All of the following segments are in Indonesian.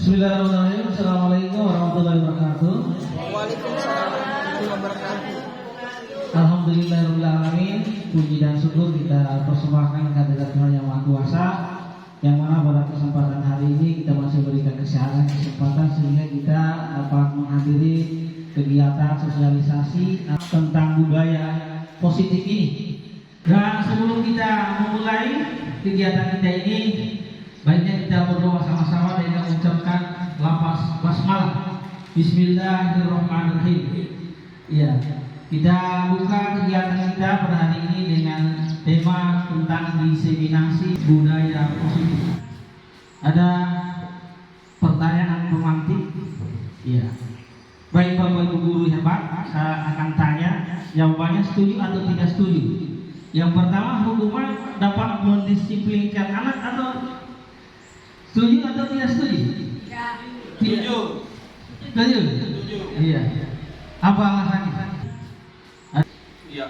Bismillahirrahmanirrahim. Assalamualaikum warahmatullahi wabarakatuh. Waalaikumsalam warahmatullahi wabarakatuh. Alhamdulillahirrahmanirrahim. Puji dan syukur kita persembahkan kehadirat Tuhan Yang Maha Kuasa, yang mana pada kesempatan hari ini kita masih berikan kesempatan sehingga kita dapat menghadiri kegiatan sosialisasi tentang budaya positif ini. Dan sebelum kita memulai kegiatan kita ini, baiknya kita berdoa sama-sama dengan mengucapkan lafaz basmalah. Bismillahirrahmanirrahim. Ya, kita buka kegiatan kita pada hari ini dengan tema tentang diseminasi budaya positif. Ada pertanyaan pemantik? Ya. Baik Bapak Ibu guru hebat, saya akan tanya jawabannya setuju atau tidak setuju. Yang pertama, hukuman dapat mendisiplinkan anak atau setuju atau tidak setuju? Setuju. Setuju. Iya. Apa alasannya? Iya.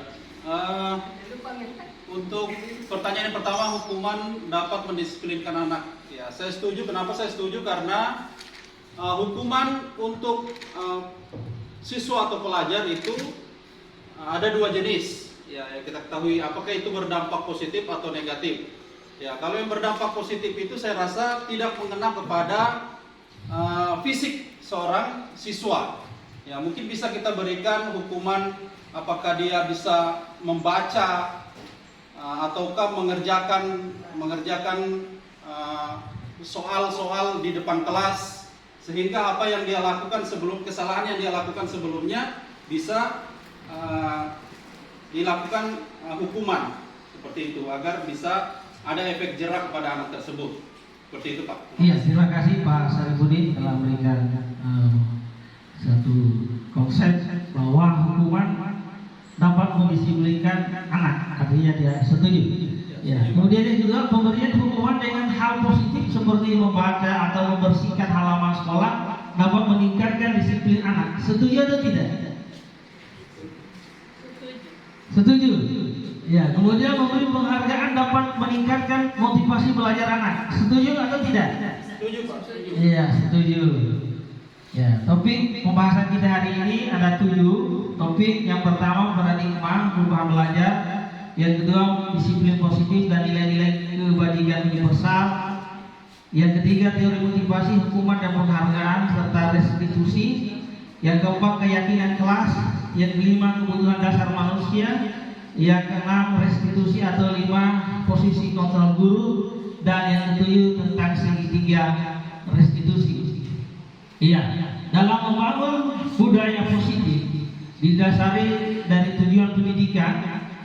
Untuk pertanyaan yang pertama, hukuman dapat mendisiplinkan anak. Ya, saya setuju. Kenapa saya setuju? Karena hukuman untuk siswa atau pelajar itu ada dua jenis. Ya, yang kita ketahui apakah itu berdampak positif atau negatif. Ya, kalau yang berdampak positif itu saya rasa tidak mengena kepada fisik seorang siswa. Ya, mungkin bisa kita berikan hukuman apakah dia bisa membaca ataukah mengerjakan soal-soal di depan kelas, sehingga apa yang dia lakukan kesalahan yang dia lakukan sebelumnya bisa dilakukan hukuman seperti itu, agar bisa ada efek jerak kepada anak tersebut. Seperti itu, Pak. Iya, terima kasih Pak Sarifudin telah memberikan satu konsep bahwa hukuman dapat mendisiplinkan anak, artinya dia setuju. Ya. Kemudian juga pemberian hukuman dengan hal positif seperti membaca atau membersihkan halaman sekolah dapat meningkatkan disiplin anak. Setuju atau tidak? Setuju. Ya. Kemudian memberi penghargaan dapat meningkatkan motivasi belajar anak. Setuju atau tidak? Setuju, Pak. Setuju. Iya, setuju. Ya, topik pembahasan kita hari ini ada 7 topik. Yang pertama paradigma perubahan belajar, yang kedua disiplin positif dan nilai-nilai kebajikan universal, yang ketiga teori motivasi, hukuman dan penghargaan serta restitusi, yang keempat keyakinan kelas, yang kelima kebutuhan dasar manusia, yang keenam restitusi atau 5 posisi kontrol guru, dan yang ketujuh tentang segitiga restitusi. Iya, dalam membangun budaya positif didasari dari tujuan pendidikan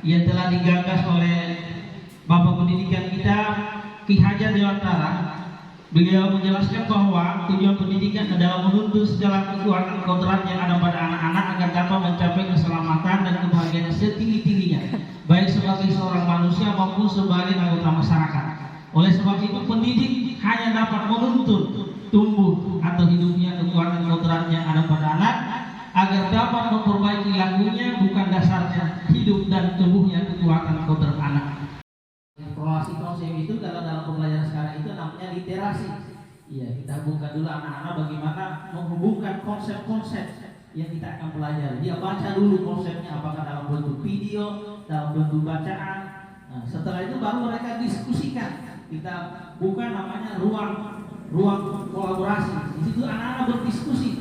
yang telah digagas oleh Bapak Pendidikan kita Ki Hajar Dewantara. Beliau menjelaskan bahwa tujuan pendidikan adalah menuntut segala kekuatan kodrat yang ada pada anak-anak agar dapat mencapai keselamatan dan kebahagiaan setinggi-tingginya, baik sebagai seorang manusia maupun sebagai anggota masyarakat. Oleh sebab itu pendidik hanya dapat menuntut tumbuh atau hidupnya kekuatan kodrat yang ada pada anak agar dapat memperbaiki lakunya, bukan dasarnya hidup dan tumbuhnya kekuatan kodrat anak. Evaluasi konsep itu dalam pembelajaran sekarang itu namanya literasi. Iya, kita buka dulu anak-anak bagaimana menghubungkan konsep-konsep yang kita akan pelajari. Dia baca dulu konsepnya apakah dalam bentuk video, dalam bentuk bacaan. Nah, setelah itu baru mereka diskusikan. Kita buka namanya ruang kolaborasi. Di situ anak-anak diskusi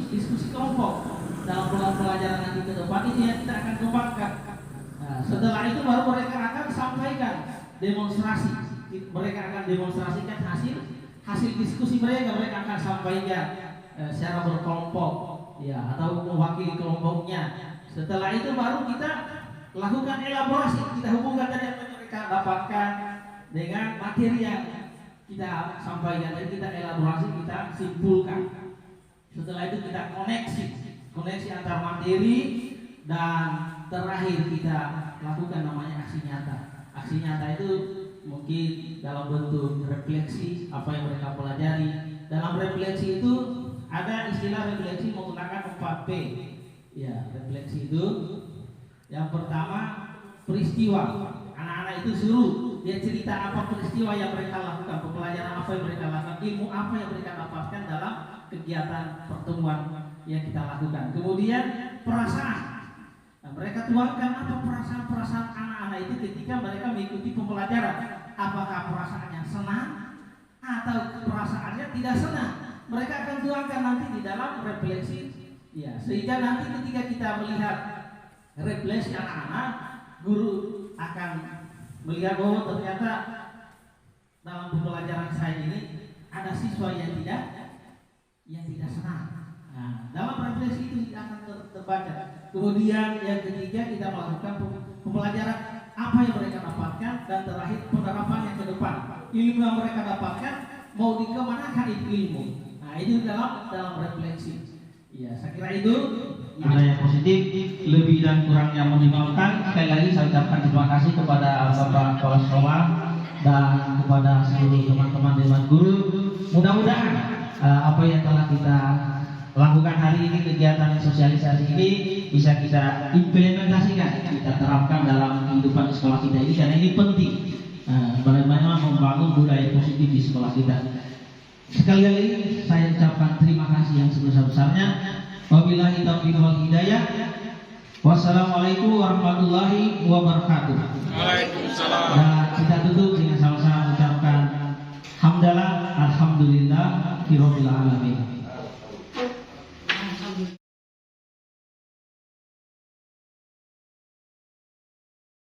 kelompok dalam pelajaran nanti ke depan itu yang kita akan kembangkan. Nah, setelah itu baru mereka akan sampaikan demonstrasi. Mereka akan demonstrasikan hasil diskusi mereka akan sampaikan secara berkelompok, ya, atau mewakili kelompoknya. Setelah itu baru kita lakukan elaborasi, kita hubungkan dari yang mereka dapatkan dengan materi yang kita sampaikan, jadi kita elaborasi, kita simpulkan. Setelah itu kita koneksi antar materi, dan terakhir kita lakukan namanya aksi nyata. Aksi nyata itu mungkin dalam bentuk refleksi apa yang mereka pelajari. Dalam refleksi itu ada istilah refleksi menggunakan 4P. Ya, refleksi itu yang pertama peristiwa. Anak-anak itu suruh dia cerita apa peristiwa yang mereka lakukan, pembelajaran apa yang mereka lakukan, ilmu apa yang mereka dapatkan dalam kegiatan pertemuan yang kita lakukan. Kemudian perasaan. Nah, mereka tuangkan apa perasaan-perasaan anak-anak itu ketika mereka mengikuti pembelajaran. Apakah perasaannya senang atau perasaannya tidak senang? Mereka akan tuangkan nanti di dalam refleksi. Ya, sehingga nanti ketika kita melihat refleksi anak-anak, guru akan melihat bahwa ternyata dalam pembelajaran saya ini ada siswa yang tidak senang. Nah, dalam refleksi itu akan terbaca. Kemudian yang ketiga kita melakukan pembelajaran apa yang mereka dapatkan, dan terakhir penerapan yang ke depan. Ilmu yang mereka dapatkan mau dikemanakan itu ilmu. Nah, itu dalam refleksi. Ya, saya kira itu ada yang positif, lebih dan kurangnya minimalkan. Sekali lagi saya ucapkan terima kasih kepada Bapak Kepala Sekolah dan kepada seluruh teman-teman dewan guru. Mudah-mudahan apa yang telah kita lakukan hari ini, kegiatan sosialisasi ini bisa kita implementasikan, kita terapkan dalam kehidupan sekolah kita ini, karena ini penting. Bagaimana membangun budaya positif di sekolah kita. Sekali lagi saya ucapkan terima kasih yang sebesar-besarnya. Wabillahi taufiq wal hidayah. Wassalamualaikum warahmatullahi wabarakatuh. Waalaikumsalam. Dan kita tutup dengan